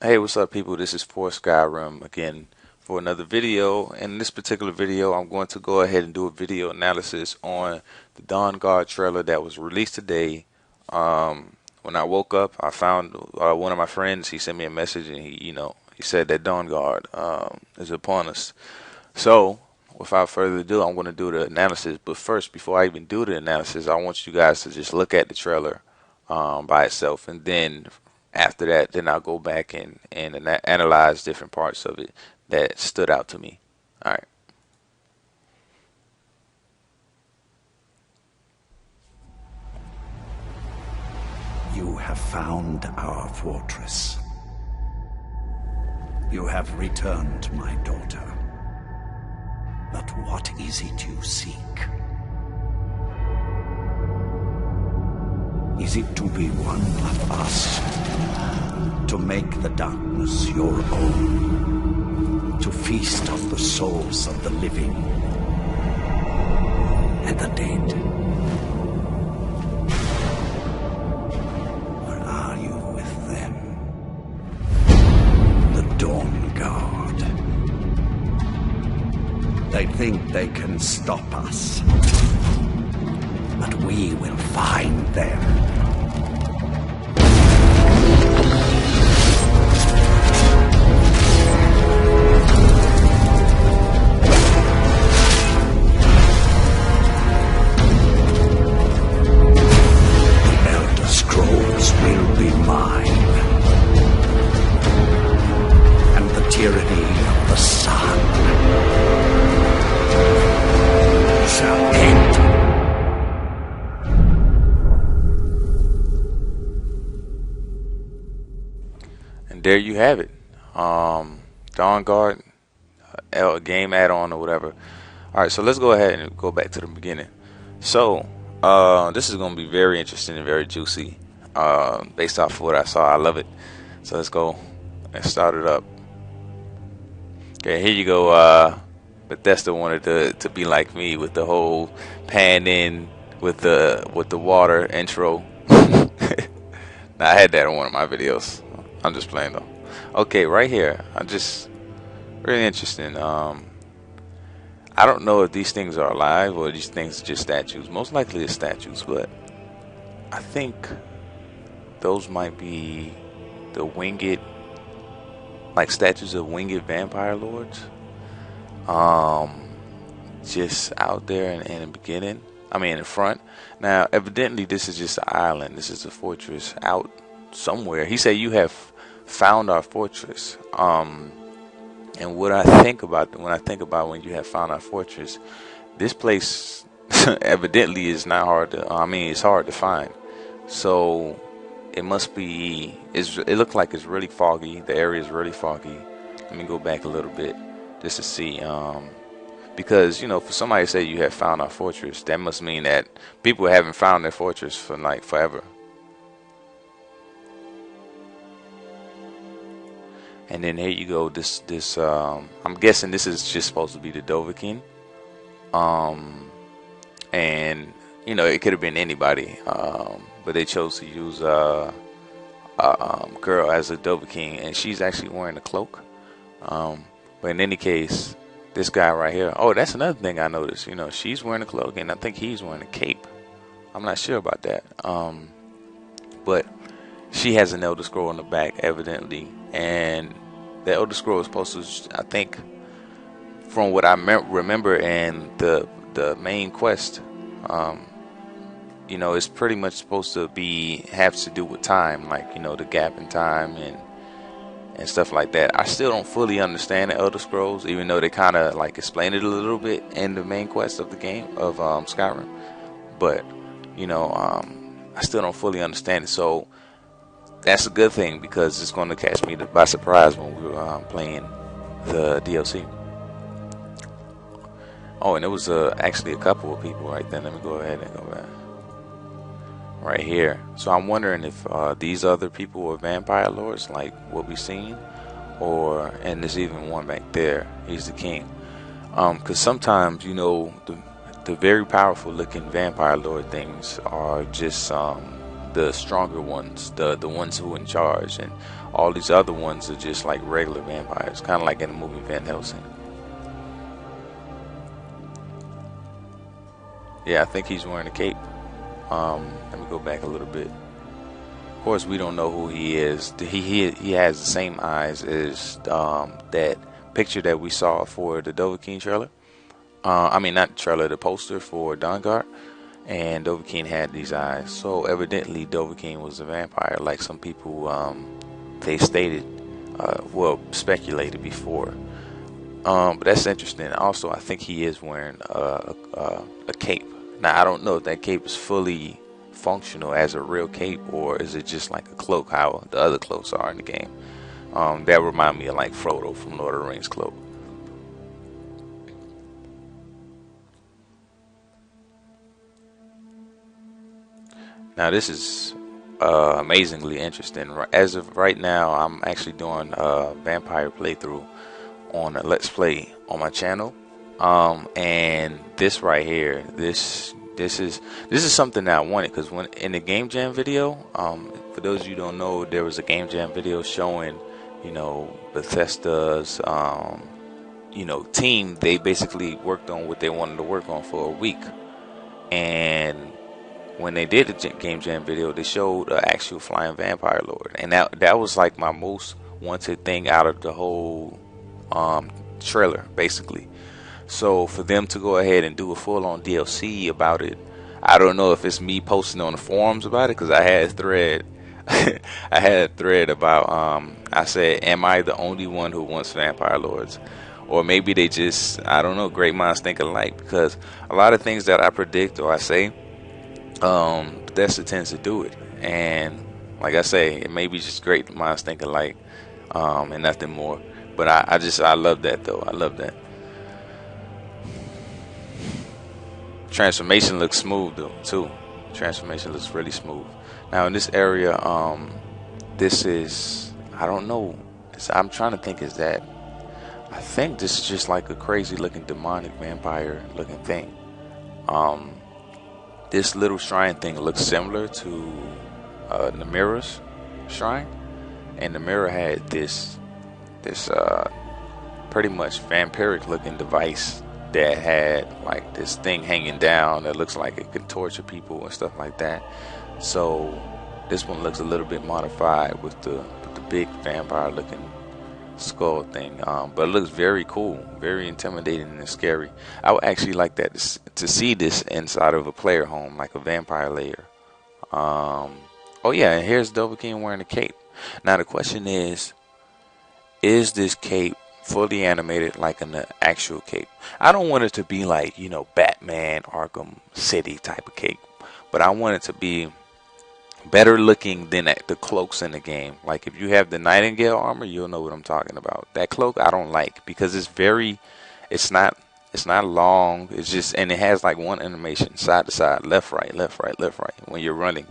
Hey, what's up, people? This is 4Skyrim again for another video. In this particular video, I'm going to go ahead and do a video analysis on the Dawnguard trailer that was released today. When I woke up, I found one of my friends. He sent me a message, and he said that Dawnguard is upon us. So, without further ado, I'm going to do the analysis. But first, before I even do the analysis, I want you guys to just look at the trailer by itself, and then after that, then I'll go back and analyze different parts of it that stood out to me. All right. You have found our fortress. You have returned my daughter. But what is it you seek? Is it to be one of us? To make the darkness your own? To feast on the souls of the living and the dead? Or are you with them? The Dawnguard. They think they can stop us. But we will find them. The Elder Scrolls will be mine. And the tyranny of the sun shall end. And there you have it. Dawnguard, game add-on or whatever. All right, so let's go ahead and go back to the beginning. So, this is going to be very interesting and very juicy. Based off of what I saw, I love it. So let's go and start it up. Okay, here you go. Bethesda wanted to be like me with the whole pan in with the water intro. Now, I had that in one of my videos. I'm just playing though. Okay, right here. Really interesting. I don't know if these things are alive or these things are just statues. Most likely it's statues, but I think those might be the winged, like statues of winged vampire lords. Just out there in the beginning. I mean, in the front. Now, evidently, this is just an island. This is a fortress out somewhere. He said, "You have found our fortress." And what I think about when you have found our fortress, this place evidently is not hard to. It's hard to find. So it must be. It looks like it's really foggy. The area is really foggy. Let me go back a little bit just to see. Because for somebody to say you have found our fortress, that must mean that people haven't found their fortress for like forever. And then here you go. This I'm guessing this is just supposed to be the Dovahkiin. And it could have been anybody. But they chose to use a girl as a Dovahkiin, and she's actually wearing a cloak. But in any case, this guy right here. Oh, that's another thing I noticed. She's wearing a cloak, and I think he's wearing a cape. I'm not sure about that. But she has an Elder Scroll on the back, evidently, and the Elder Scroll is supposed to, I think, from what I remember in the main quest, it's pretty much supposed to have to do with time, like the gap in time and stuff like that. I still don't fully understand the Elder Scrolls, even though they kind of like explain it a little bit in the main quest of the game of Skyrim. But I still don't fully understand it. So that's a good thing, because it's going to catch me by surprise when we're playing the DLC. Oh, and it was actually a couple of people right there. Let me go ahead and go back. Right here. So I'm wondering if these other people were vampire lords, like what we've seen, and there's even one back there. He's the king. Because sometimes, the very powerful looking vampire lord things are just the stronger ones, the ones who are in charge, and all these other ones are just like regular vampires, kind of like in the movie Van Helsing. Yeah, I think he's wearing a cape. Let me go back a little bit. Of course, we don't know who he is. He has the same eyes as that picture that we saw for the Dovahkiin trailer. I mean, not the trailer, the poster for Dawnguard. And Dovahkiin had these eyes. So evidently, Dovahkiin was a vampire, like some people they stated, speculated before. But that's interesting. Also, I think he is wearing a cape. Now, I don't know if that cape is fully functional as a real cape, or is it just like a cloak, how the other cloaks are in the game. That remind me of like Frodo from Lord of the Rings cloak. Now, this is amazingly interesting. As of right now, I'm actually doing a vampire playthrough on a Let's Play on my channel. And this right here, this is something that I wanted, because when in the Game Jam video, for those of you who don't know, there was a Game Jam video showing, Bethesda's team. They basically worked on what they wanted to work on for a week, and when they did the Game Jam video, they showed an actual flying vampire lord, and that was like my most wanted thing out of the whole trailer, basically. So for them to go ahead and do a full-on DLC about it, I don't know if it's me posting on the forums about it, because I had a thread. I had a thread about I said, am I the only one who wants vampire lords? Or maybe they just, I don't know, great minds think alike, because a lot of things that I predict or I say, Bethesda tends to do it. And like I say, it may be just great minds think alike, and nothing more. But I love that, though. I love that. Transformation looks smooth, though, too. Transformation looks really smooth. Now, in this area, this is, I don't know. I'm trying to think, is that, I think this is just like a crazy looking demonic vampire looking thing. This little shrine thing looks similar to Namira's shrine, and Namira had this pretty much vampiric looking device that had like this thing hanging down that looks like it could torture people and stuff like that. So this one looks a little bit modified with the big vampire looking skull thing, but it looks very cool, very intimidating and scary. I would actually like that to see this inside of a player home, like a vampire lair. Oh yeah, and here's Dovahkiin wearing a cape. Now the question is this cape fully animated like an actual cape? I don't want it to be like, Batman Arkham City type of cape, but I want it to be better looking than the cloaks in the game. Like if you have the Nightingale armor, you'll know what I'm talking about. That cloak I don't like, because it's not long. It's just, and it has like one animation, side to side, left right, left right, left right when you're running.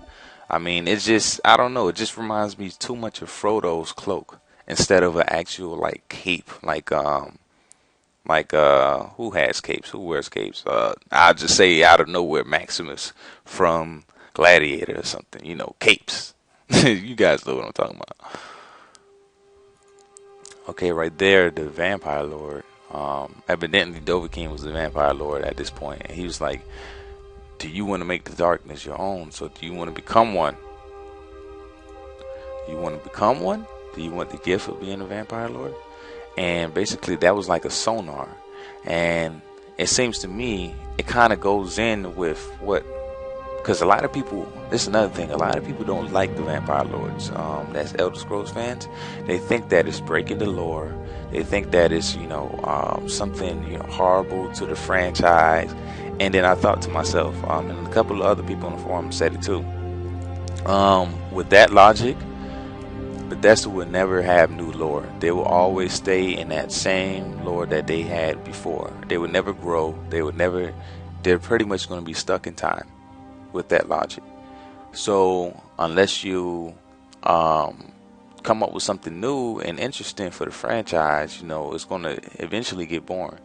I mean, it's just, I don't know, it just reminds me too much of Frodo's cloak instead of an actual like cape. Like who has capes? Who wears capes? I'll just say out of nowhere, Maximus from Gladiator or something, capes. You guys know what I'm talking about. Okay, right there, the vampire lord. Evidently, Dovahkiin was the vampire lord at this point, and he was like, "Do you want to make the darkness your own? So, do you want to become one? You want to become one? Do you want the gift of being a vampire lord?" And basically, that was like a sonar, and it seems to me it kind of goes in with what. Because a lot of people, this is another thing, a lot of people don't like the vampire lords. That's Elder Scrolls fans. They think that it's breaking the lore. They think that it's, something, horrible to the franchise. And then I thought to myself, and a couple of other people on the forum said it too. With that logic, Bethesda would never have new lore. They will always stay in that same lore that they had before. They would never grow. They're pretty much going to be stuck in time with that logic. So unless you come up with something new and interesting for the franchise, it's going to eventually get boring,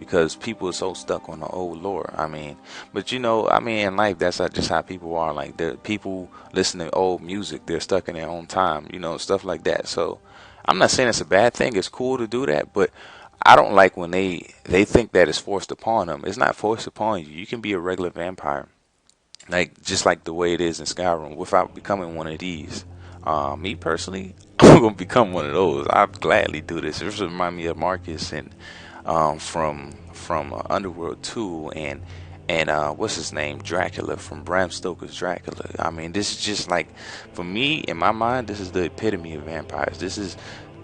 because people are so stuck on the old lore. I mean, but you know, I mean, in life, that's not just how people are. Like, the people listen to old music, they're stuck in their own time, you know, stuff like that. So I'm not saying it's a bad thing. It's cool to do that, but I don't like when they think that it's forced upon them. It's not forced upon you. You can be a regular vampire, like just like the way it is in Skyrim, without becoming one of these. Me personally, I'm gonna become one of those. I'd gladly do this. This remind me of Marcus and from Underworld 2 and what's his name, Dracula, from Bram Stoker's Dracula. I mean, this is just like, for me, in my mind, this is the epitome of vampires. This is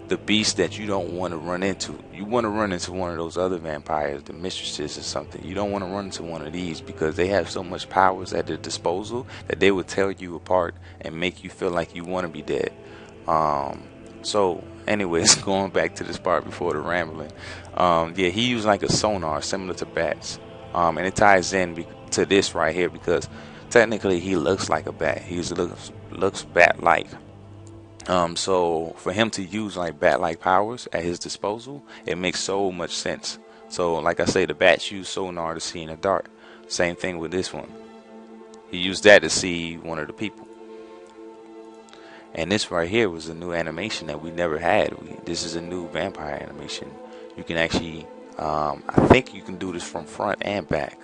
the beast that you don't want to run into. You want to run into one of those other vampires, the mistresses or something. You don't want to run into one of these because they have so much powers at their disposal that they will tear you apart and make you feel like you want to be dead. So anyways, going back to this part before the rambling, yeah, he used like a sonar similar to bats, and it ties in to this right here because technically he looks like a bat. He looks bat-like. So for him to use like bat-like powers at his disposal, it makes so much sense. So like I say, the bats use sonar to see in the dark. Same thing with this one. He used that to see one of the people. And this right here was a new animation that we never had. This is a new vampire animation. You can actually, I think you can do this from front and back.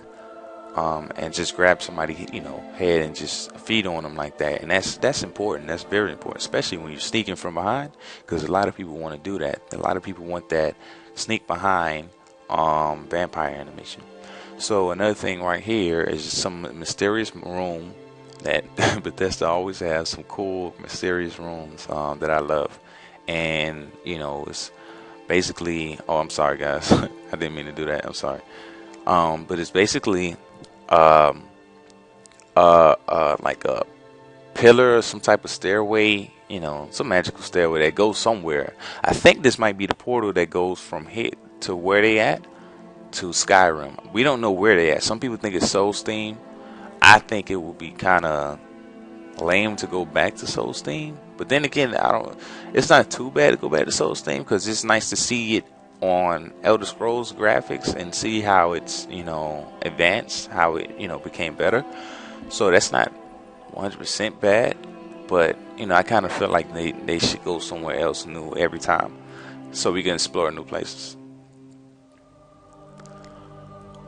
And just grab somebody, you know, head and just feed on them like that. And that's important. That's very important, especially when you're sneaking from behind, because a lot of people want to do that. A lot of people want that sneak behind vampire animation. So another thing right here is some mysterious room that Bethesda always has, some cool mysterious rooms that I love. And you know, it's basically, oh, I'm sorry guys, I didn't mean to do that, I'm sorry. But it's basically like a pillar or some type of stairway, you know, some magical stairway that goes somewhere. I think this might be the portal that goes from here to where they at to Skyrim. We don't know where they at. Some people think it's Soulsteam. I think it would be kind of lame to go back to Soulsteam, but then again, it's not too bad to go back to Soulsteam because it's nice to see it on Elder Scrolls graphics and see how it's, you know, advanced, how it, you know, became better. So that's not 100% bad, but you know, I kind of feel like they should go somewhere else new every time so we can explore new places.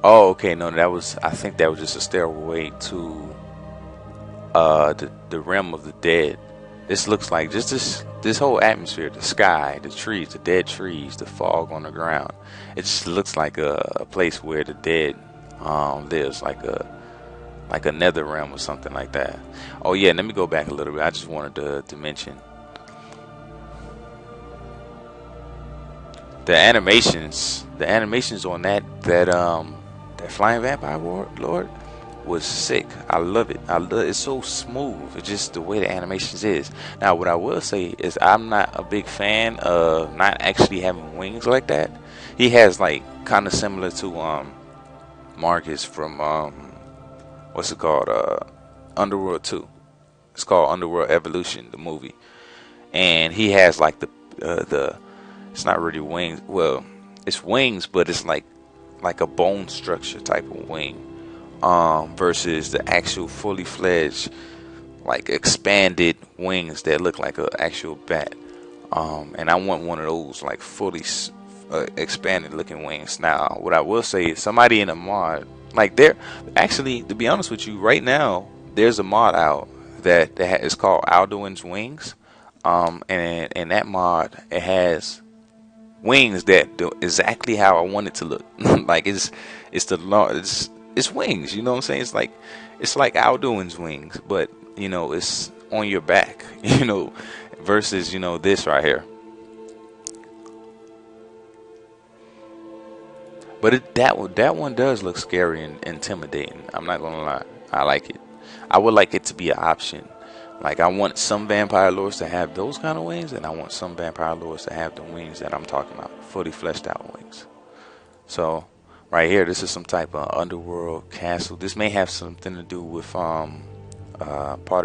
Oh, okay, no, I think that was just a stairway to the realm of the dead. This looks like just this whole atmosphere, the sky, the trees, the dead trees, the fog on the ground. It just looks like a place where the dead lives, like a nether realm or something like that. Oh yeah, let me go back a little bit. I just wanted to mention the animations on that flying vampire lord was sick. I love it. It's so smooth. It's just the way the animations is. Now, what I will say is I'm not a big fan of not actually having wings like that. He has like kind of similar to Marcus from what's it called? Underworld 2. It's called Underworld Evolution, the movie. And he has like the it's not really wings. Well, it's wings, but it's like a bone structure type of wing. Versus the actual fully fledged, like expanded wings that look like an actual bat. And I want one of those like fully expanded looking wings. Now, what I will say is somebody in a mod, like they're actually, to be honest with you, right now there's a mod out that is called Alduin's Wings. And that mod, it has wings that do exactly how I want it to look. Like it's wings, you know what I'm saying? It's like Alduin's wings, but you know, it's on your back, you know, versus, you know, this right here. But that one does look scary and intimidating. I'm not gonna lie, I like it. I would like it to be an option. Like I want some vampire lords to have those kind of wings, and I want some vampire lords to have the wings that I'm talking about, fully fleshed out wings. So right here, this is some type of underworld castle. This may have something to do with part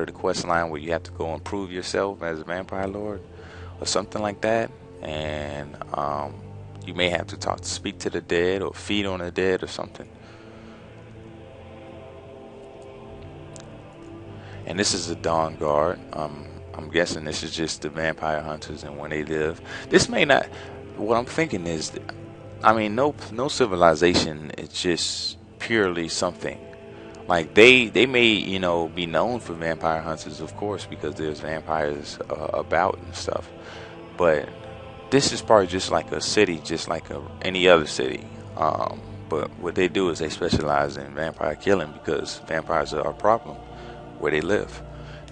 of the quest line where you have to go and prove yourself as a vampire lord or something like that. And you may have to speak to the dead or feed on the dead or something. And this is the Dawnguard. I'm guessing this is just the vampire hunters and when they live. This may not. What I'm thinking is, I mean, no civilization. It's just purely something. Like they may, you know, be known for vampire hunters, of course, because there's vampires about and stuff. But this is probably just like a city, just like any other city. But what they do is they specialize in vampire killing because vampires are a problem where they live.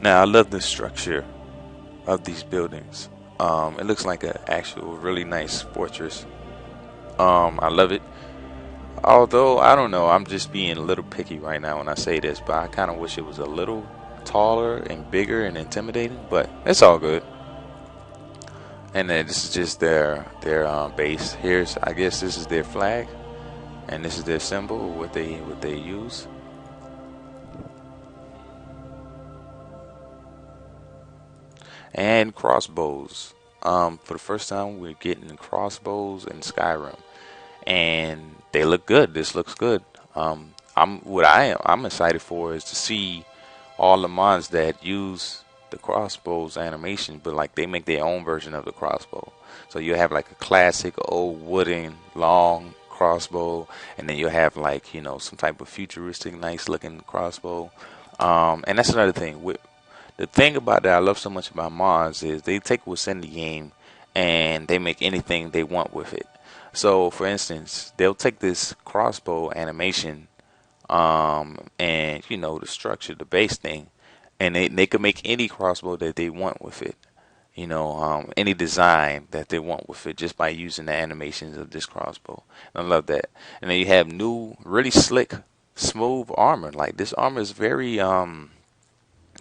Now, I love the structure of these buildings. It looks like an actual really nice fortress. I love it. Although, I don't know, I'm just being a little picky right now when I say this, but I kind of wish it was a little taller and bigger and intimidating, but it's all good. And then this is just their base. Here's, I guess this is their flag, and this is their symbol, what they use. And crossbows. For the first time, we're getting crossbows in Skyrim, and they look good. This looks good. I'm excited for is to see all the mods that use the crossbows animation, but like they make their own version of the crossbow. So you have like a classic old wooden long crossbow, and then you have like, you know, some type of futuristic, nice looking crossbow. And that's another thing. The thing about that I love so much about mods is they take what's in the game and they make anything they want with it. So, for instance, they'll take this crossbow animation, and you know, the structure, the base thing, and they can make any crossbow that they want with it. You know, any design that they want with it just by using the animations of this crossbow. And I love that. And then you have new, really slick, smooth armor. Like this armor is very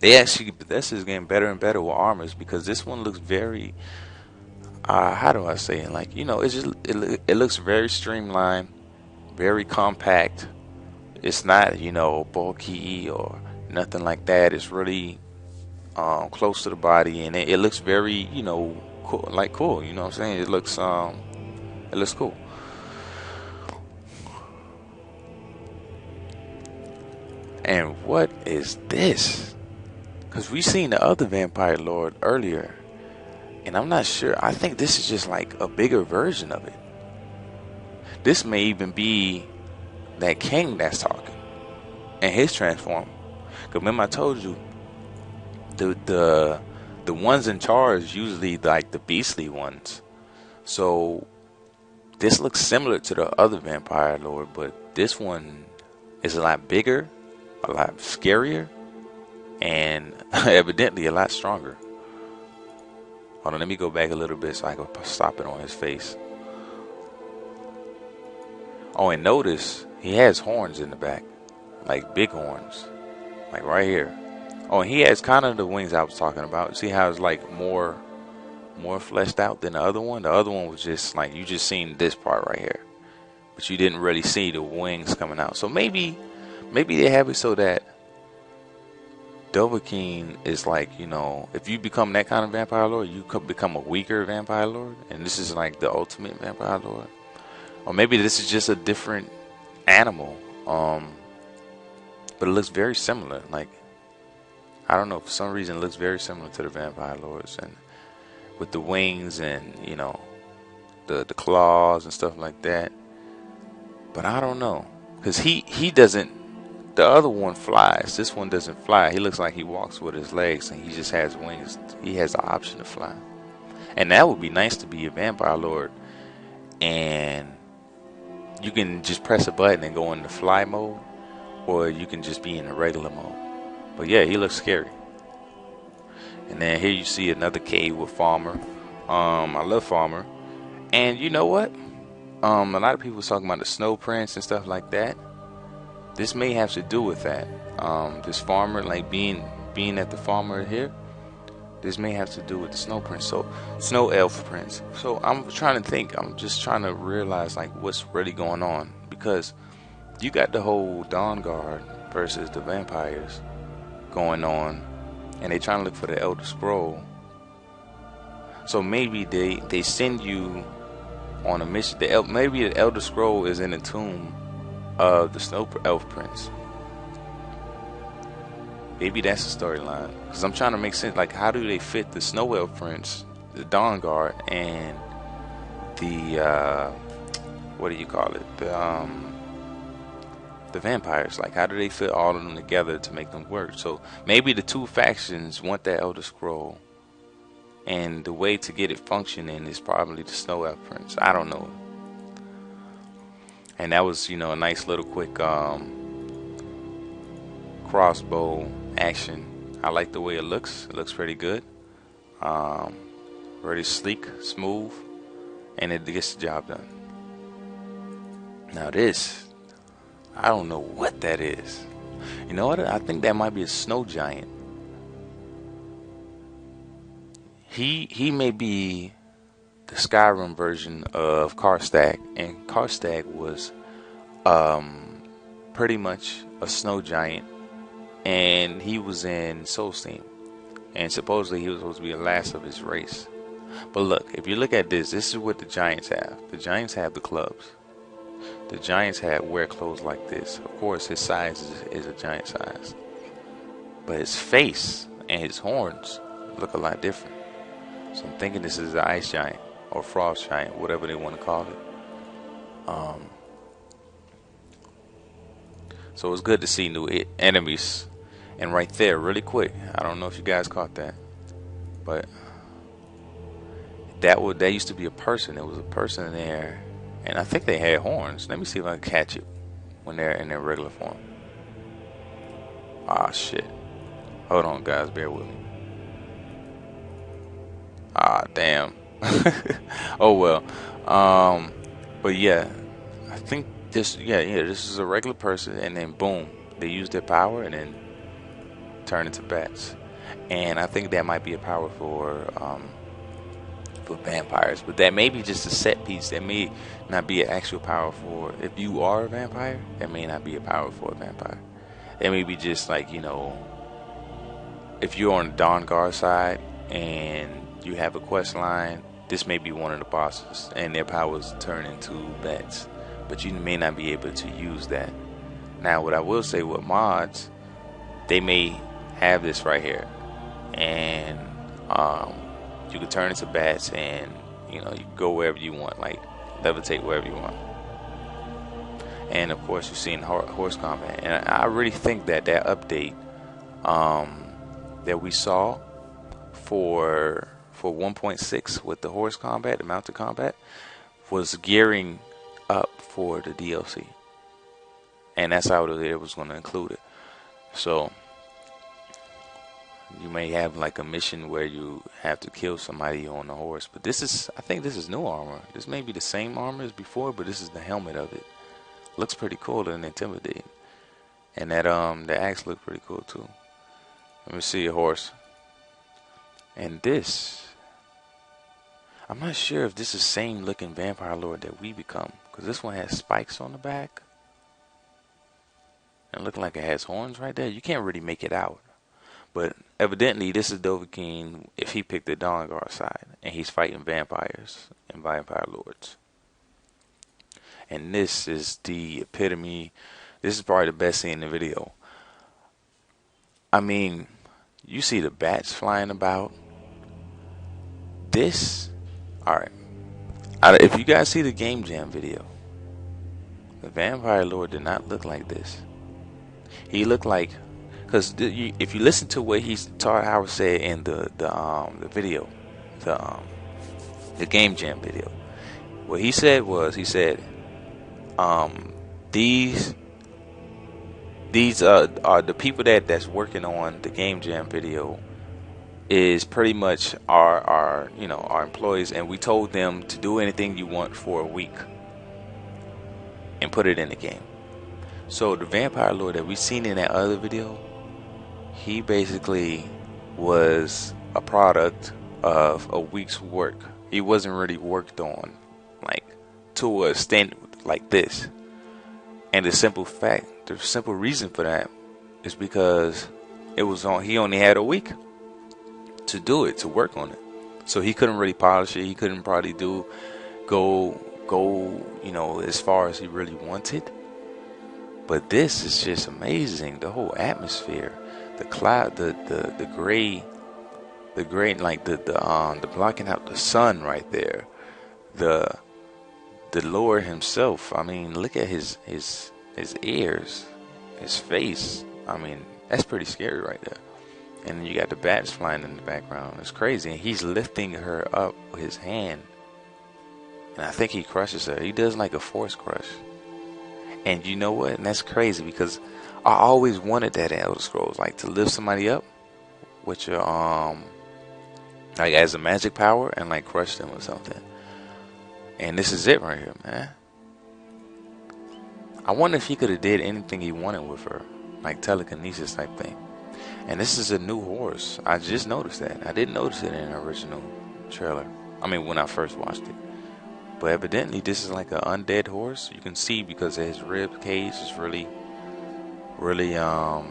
Bethesda is getting better and better with armors because this one looks very, how do I say it? Like, you know, it's just it looks very streamlined, very compact. It's not, you know, bulky or nothing like that. It's really close to the body, and it looks very, you know, cool. You know what I'm saying? It looks cool. And what is this? Because we seen the other vampire lord earlier, and I'm not sure. I think this is just like a bigger version of it. This may even be that king that's talking and his transform. Because remember I told you the ones in charge usually like the beastly ones. So this looks similar to the other vampire lord, but this one is a lot bigger, a lot scarier, and evidently a lot stronger. Hold on, let me go back a little bit so I can stop it on his face. Oh, and notice he has horns in the back, like big horns, like right here. Oh, and he has kind of the wings I was talking about. See how it's like more fleshed out than the other one? The other one was just like, you just seen this part right here, but you didn't really see the wings coming out. So maybe they have it so that Dovahkiin is like, you know, if you become that kind of vampire lord, you could become a weaker vampire lord, and this is like the ultimate vampire lord. Or maybe this is just a different animal, but it looks very similar. Like, I don't know, for some reason it looks very similar to the vampire lords, and with the wings and, you know, the claws and stuff like that. But I don't know, because he doesn't. The other one flies. This one doesn't fly. He looks like he walks with his legs, and he just has wings. He has the option to fly, and that would be nice to be a vampire lord, and you can just press a button and go into fly mode, or you can just be in the regular mode. But yeah, he looks scary. And then here you see another cave with Farmer. I love Farmer, and you know what? A lot of people was talking about the snow prince and stuff like that. This may have to do with that. This farmer, like being at the farmer here, this may have to do with the snow prince. So snow elf prince. So I'm trying to think. I'm just trying to realize like what's really going on, because you got the whole Dawnguard versus the vampires going on, and they trying to look for the Elder Scroll. So maybe they send you on a mission. Maybe the Elder Scroll is in the tomb of the Snow Elf Prince. Maybe that's the storyline. Because I'm trying to make sense. Like, how do they fit the Snow Elf Prince, the Dawnguard, and the what do you call it? The vampires. Like, how do they fit all of them together to make them work? So maybe the two factions want that Elder Scroll, and the way to get it functioning is probably the Snow Elf Prince. I don't know. And that was, a nice little quick crossbow action. I like the way it looks. It looks pretty good. Very sleek, smooth, and it gets the job done. Now this, I don't know what that is. You know what? I think that might be a snow giant. He may be the Skyrim version of Karstag, and Karstag was pretty much a snow giant, and he was in Soulsteam, and supposedly he was supposed to be the last of his race. But look, if you look at this is what the giants have. The giants have the clubs. The giants wear clothes like this. Of course, his size is a giant size, but his face and his horns look a lot different. So I'm thinking this is the ice giant or frost giant, whatever they want to call it. So it's good to see new enemies. And right there, really quick, I don't know if you guys caught that, but that used to be a person. There was a person in there, and I think they had horns. Let me see if I can catch it when they're in their regular form. Ah, shit. Hold on, guys, bear with me. Ah, damn. Oh well. But yeah, I think this is a regular person, and then boom, they use their power and then turn into bats. And I think that might be a power for vampires, but that may be just a set piece. That may not be an actual power for, if you are a vampire, that may not be a power for a vampire. It may be just like, if you're on the Dawnguard side and you have a quest line, this may be one of the bosses, and their powers turn into bats, but you may not be able to use that. Now, what I will say with mods, they may have this right here, and you can turn into bats, and you can go wherever you want, like levitate wherever you want. And of course, you've seen horse combat, and I really think that update that we saw for 1.6 with the horse combat, the mounted combat, was gearing up for the DLC, and that's how it was going to include it. So you may have like a mission where you have to kill somebody on a horse, but I think this is new armor. This may be the same armor as before, but this is the helmet of it. Looks pretty cool and intimidating, and that the axe looked pretty cool too. Let me see a horse. And this, I'm not sure if this is the same looking vampire lord that we become, because this one has spikes on the back and looking like it has horns right there. You can't really make it out, but evidently this is Dovahkiin if he picked the Dawnguard side and he's fighting vampires and vampire lords. And this is the epitome. This is probably the best scene in the video. I mean, you see the bats flying about. This, alright, if you guys see the Game Jam video, the vampire lord did not look like this. He looked like, because if you listen to what Todd Howard said in the video, the Game Jam video, what he said was, these are the people that's working on the Game Jam video is pretty much our employees, and we told them to do anything you want for a week and put it in the game. So the vampire lord that we seen in that other video, he basically was a product of a week's work. He wasn't really worked on like to a extent like this. And the simple reason for that is because he only had a week to do it, to work on it. So he couldn't really polish it. He couldn't probably go go, as far as he really wanted. But this is just amazing. The whole atmosphere, the cloud, the gray, like the blocking out the sun right there, the Lord himself. I mean, look at his ears, his face. I mean, that's pretty scary right there. And then you got the bats flying in the background. It's crazy. And he's lifting her up with his hand. And I think he crushes her. He does like a force crush. And you know what? And that's crazy because I always wanted that in Elder Scrolls, like to lift somebody up with your like as a magic power and like crush them or something. And this is it right here, man. I wonder if he could have did anything he wanted with her, like telekinesis type thing. And this is a new horse. I just noticed that. I didn't notice it in the original trailer. I mean, when I first watched it. But evidently, this is like an undead horse. You can see because his rib cage is really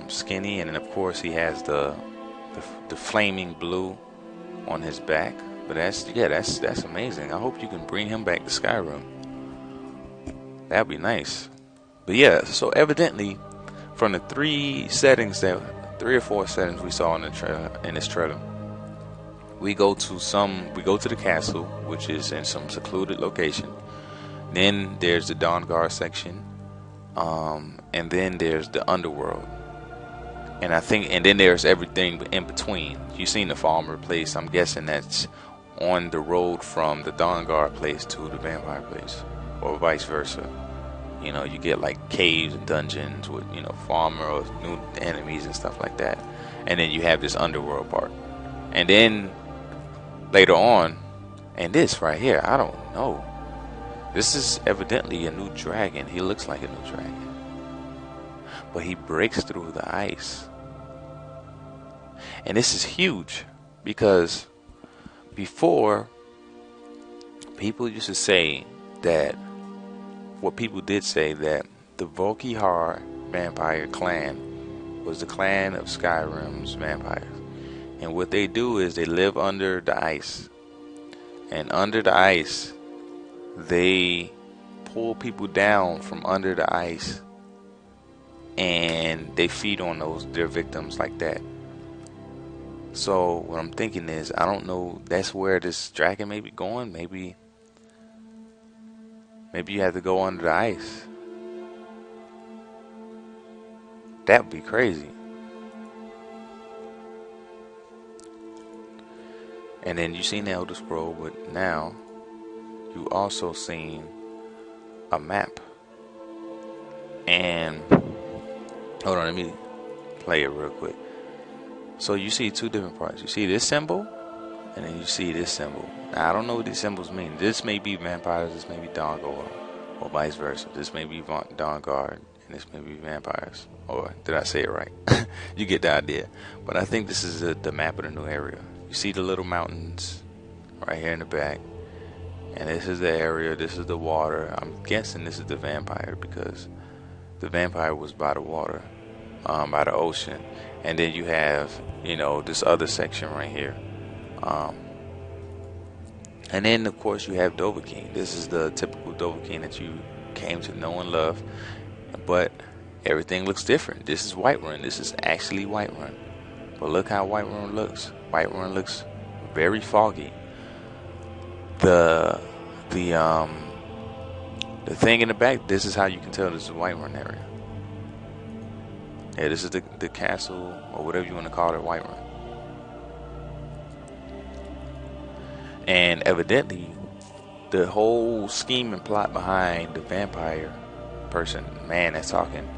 skinny, and then of course he has the flaming blue on his back. But that's amazing. I hope you can bring him back to Skyrim. That'd be nice. But yeah, so evidently, from the 3 or 4 settings we saw in this trailer. We go to the castle, which is in some secluded location. Then there's the Dawnguard section, and then there's the underworld, and then there's everything in between. You've seen the farmer place. I'm guessing that's on the road from the Dawnguard place to the vampire place, or vice versa. You get like caves and dungeons with farmer or new enemies and stuff like that, and then you have this underworld part, and then later on, and this right here, I don't know. This is evidently a new dragon. He looks like a new dragon. But he breaks through the ice. And this is huge because before, people used to say that, people did say that the Volkihar vampire clan was the clan of Skyrim's vampires. And what they do is they live under the ice. And under the ice, they pull people down from under the ice. And they feed on their victims like that. So what I'm thinking is, I don't know, that's where this dragon may be going. Maybe you have to go under the ice. That would be crazy. And then you seen the Elder Scroll, but now you also seen a map. And hold on, let me play it real quick. So you see 2 different parts. You see this symbol, and then you see this symbol. Now I don't know what these symbols mean. This may be vampires, this may be Dawnguard, or vice versa. This may be Dawnguard, and this may be vampires. Or did I say it right? You get the idea. But I think this is the map of the new area. You see the little mountains right here in the back, and this is the area, this is the water. I'm guessing this is the vampire because the vampire was by the water, by the ocean. And then you have, this other section right here. And then of course you have Dovahkiin. This is the typical Dovahkiin that you came to know and love. But everything looks different. This is Whiterun. This is actually Whiterun. But look how Whiterun looks. Whiterun looks very foggy. The thing in the back, this is how you can tell this is a Whiterun area. Yeah, this is the castle, or whatever you want to call it, Whiterun. And evidently, the whole scheme and plot behind the vampire man that's talking,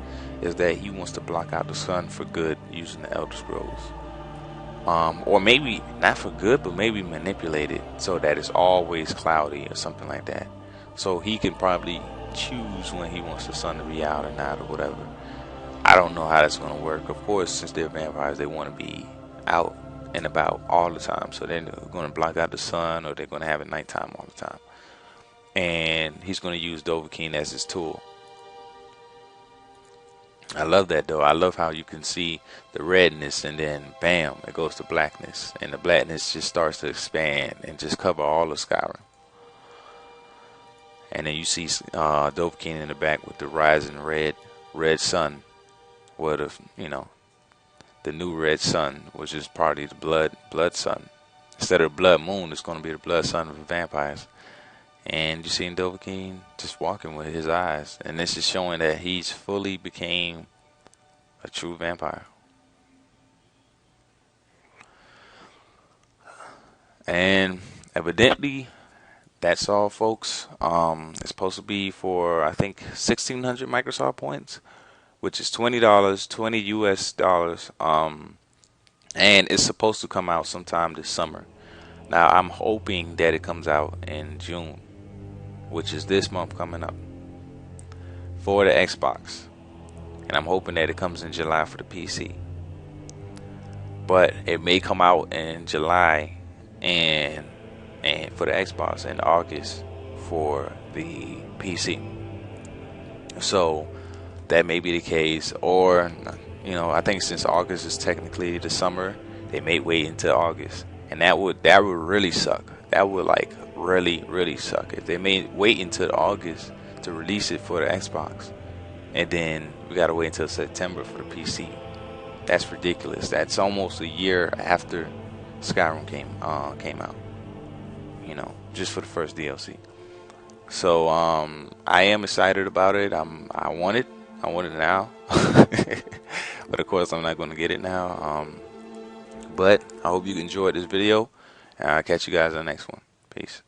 is that he wants to block out the sun for good using the Elder Scrolls. Or maybe not for good, but maybe manipulate it so that it's always cloudy or something like that. So he can probably choose when he wants the sun to be out or not or whatever. I don't know how that's going to work. Of course, since they're vampires, they want to be out and about all the time. So they're going to block out the sun, or they're going to have it nighttime all the time. And he's going to use Dovahkiin as his tool. I love that though. I love how you can see the redness and then bam, it goes to blackness, and the blackness just starts to expand and just cover all of Skyrim. and then you see Dovahkiin in the back with the rising red sun, what if the new red sun, which is probably the blood sun. Instead of the blood moon, it's going to be the blood sun of the vampires. And you see Dovahkiin just walking with his eyes, and this is showing that he's fully became a true vampire. And evidently, that's all, folks. It's supposed to be for, I think, 1,600 Microsoft points, which is $20, 20 US dollars. And it's supposed to come out sometime this summer. Now, I'm hoping that it comes out in June, which is this month coming up, for the Xbox. And I'm hoping that it comes in July for the PC. But it may come out in July and for the Xbox, in August for the PC. So that may be the case, or I think since August is technically the summer, they may wait until August, and that would really suck. That would like really suck if they may wait until August to release it for the Xbox, and then we gotta wait until September for the PC. That's ridiculous. That's almost a year after Skyrim came out. Just for the first DLC. So I am excited about it. I want it now. But of course I'm not going to get it now. But I hope you enjoyed this video, and I'll catch you guys on the next one. Peace.